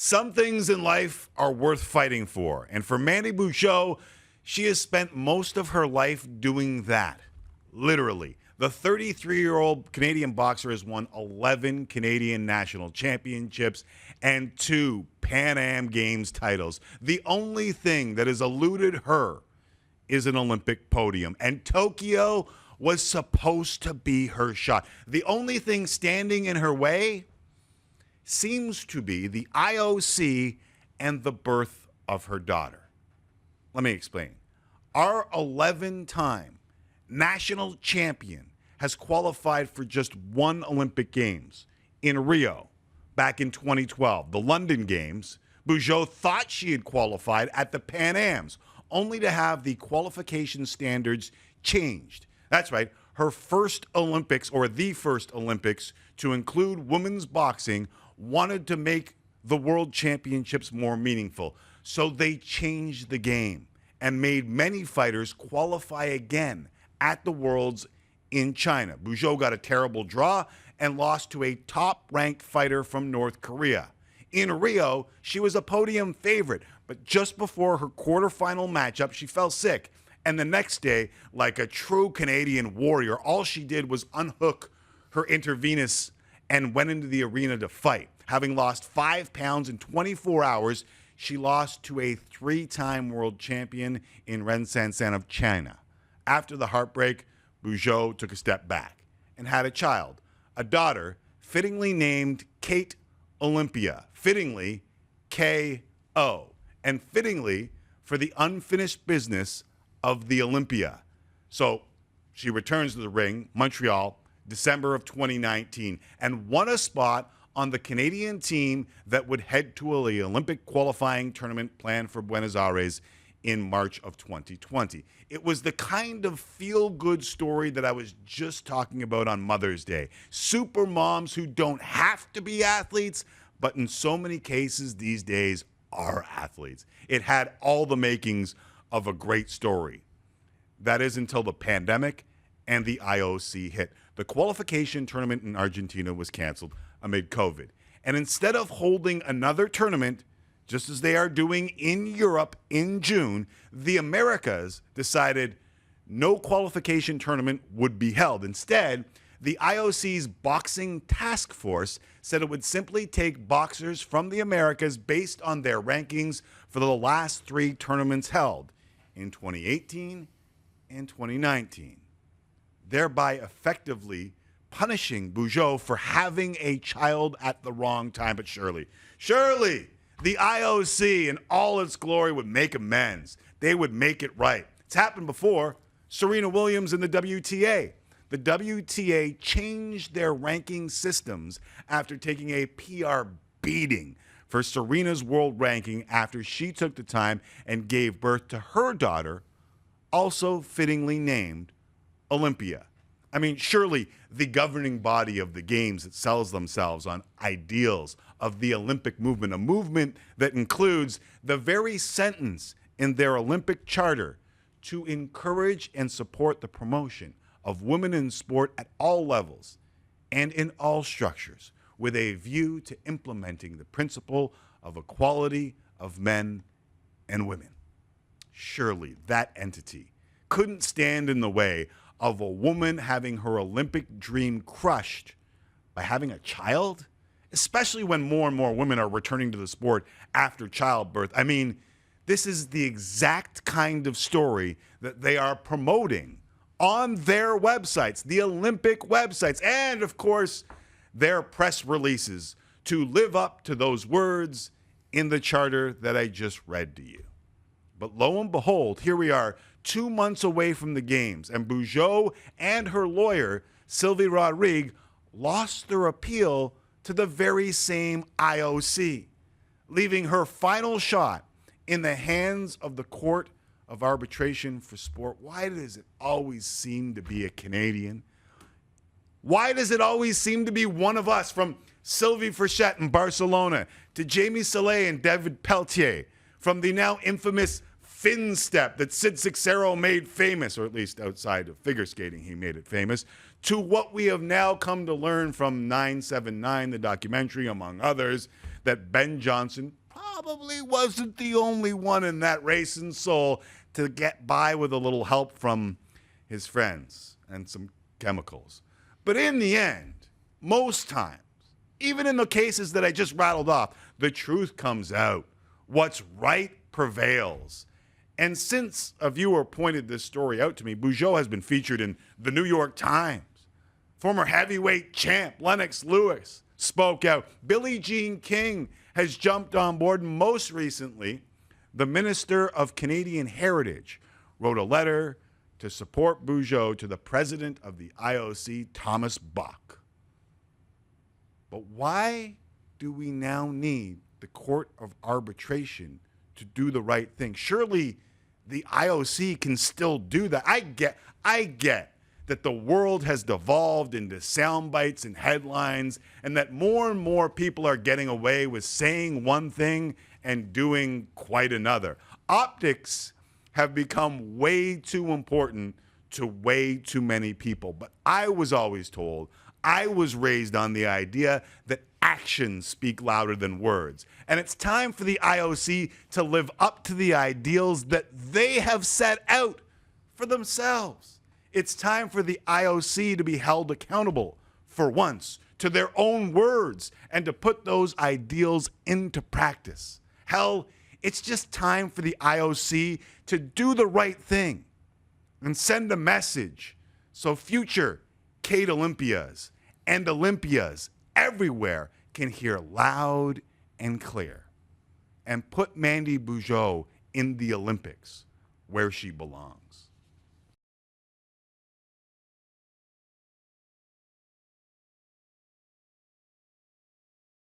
Some things in life are worth fighting for. And for Mandy Bujold, she has spent most of her life doing that. Literally. The 33-year-old Canadian boxer has won 11 Canadian national championships and 2 Pan Am Games titles. The only thing that has eluded her is an Olympic podium. And Tokyo was supposed to be her shot. The only thing standing in her way seems to be the IOC and the birth of her daughter. Let me explain. Our 11-time national champion has qualified for just one Olympic Games in Rio back in 2012. The London Games, Bujold thought she had qualified at the Pan Ams, only to have the qualification standards changed. That's right, her first Olympics, or the first Olympics, to include women's boxing, wanted to make the World Championships more meaningful. So they changed the game and made many fighters qualify again at the Worlds in China. Bujold got a terrible draw and lost to a top-ranked fighter from North Korea. In Rio, she was a podium favorite, but just before her quarterfinal matchup, she fell sick. And the next day, like a true Canadian warrior, all she did was unhook her intravenous and went into the arena to fight. Having lost 5 pounds in 24 hours, she lost to a 3-time world champion in Ren Sansan of China. After the heartbreak, Bujold took a step back and had a child, a daughter, fittingly named Kate Olympia, fittingly K.O., and fittingly for the unfinished business of the Olympia. So she returns to the ring, Montreal, December of 2019, and won a spot on the Canadian team that would head to the Olympic qualifying tournament planned for Buenos Aires in March of 2020. It was the kind of feel-good story that I was just talking about on Mother's Day. Super moms who don't have to be athletes, but in so many cases these days are athletes. It had all the makings of a great story. That is until the pandemic and the IOC hit. The qualification tournament in Argentina was canceled amid COVID. And instead of holding another tournament, just as they are doing in Europe in June, the Americas decided no qualification tournament would be held. Instead, the IOC's boxing task force said it would simply take boxers from the Americas based on their rankings for the last 3 tournaments held in 2018 and 2019, thereby effectively punishing Bujold for having a child at the wrong time. But surely, the IOC in all its glory would make amends. They would make it right. It's happened before. Serena Williams and the WTA. The WTA changed their ranking systems after taking a PR beating for Serena's world ranking after she took the time and gave birth to her daughter, also fittingly named Olympia. I mean, surely the governing body of the games that sells themselves on ideals of the Olympic movement, a movement that includes the very sentence in their Olympic charter to encourage and support the promotion of women in sport at all levels and in all structures, with a view to implementing the principle of equality of men and women. Surely that entity couldn't stand in the way of a woman having her Olympic dream crushed by having a child, especially when more and more women are returning to the sport after childbirth. I mean, this is the exact kind of story that they are promoting on their websites, the Olympic websites, and of course, their press releases to live up to those words in the charter that I just read to you. But lo and behold, here we are 2 months away from the games, and Bujold and her lawyer, Sylvie Rodrigue, lost their appeal to the very same IOC, leaving her final shot in the hands of the Court of Arbitration for Sport. Why does it always seem to be a Canadian? Why does it always seem to be one of us, from Sylvie Frechette in Barcelona to Jamie Salé and David Pelletier, from the now infamous fin step that Sid Seixeiro made famous, or at least outside of figure skating he made it famous, to what we have now come to learn from 979, the documentary, among others, that Ben Johnson probably wasn't the only one in that race in Seoul to get by with a little help from his friends and some chemicals. But in the end, most times, even in the cases that I just rattled off, the truth comes out. What's right prevails. And since a viewer pointed this story out to me, Bujold has been featured in the New York Times. Former heavyweight champ Lennox Lewis spoke out. Billie Jean King has jumped on board. And most recently, the Minister of Canadian Heritage wrote a letter to support Bujold to the president of the IOC, Thomas Bach. But why do we now need the Court of Arbitration to do the right thing? Surely the IOC can still do that. I get that the world has devolved into sound bites and headlines, and that more and more people are getting away with saying one thing and doing quite another. Optics have become way too important to way too many people. But I was always told, I was raised on the idea that actions speak louder than words. And it's time for the IOC to live up to the ideals that they have set out for themselves. It's time for the IOC to be held accountable, for once, to their own words and to put those ideals into practice. Hell, it's just time for the IOC to do the right thing and send a message so future Kate Olympias and Olympias everywhere can hear loud and clear and put Mandy Bujold in the Olympics where she belongs.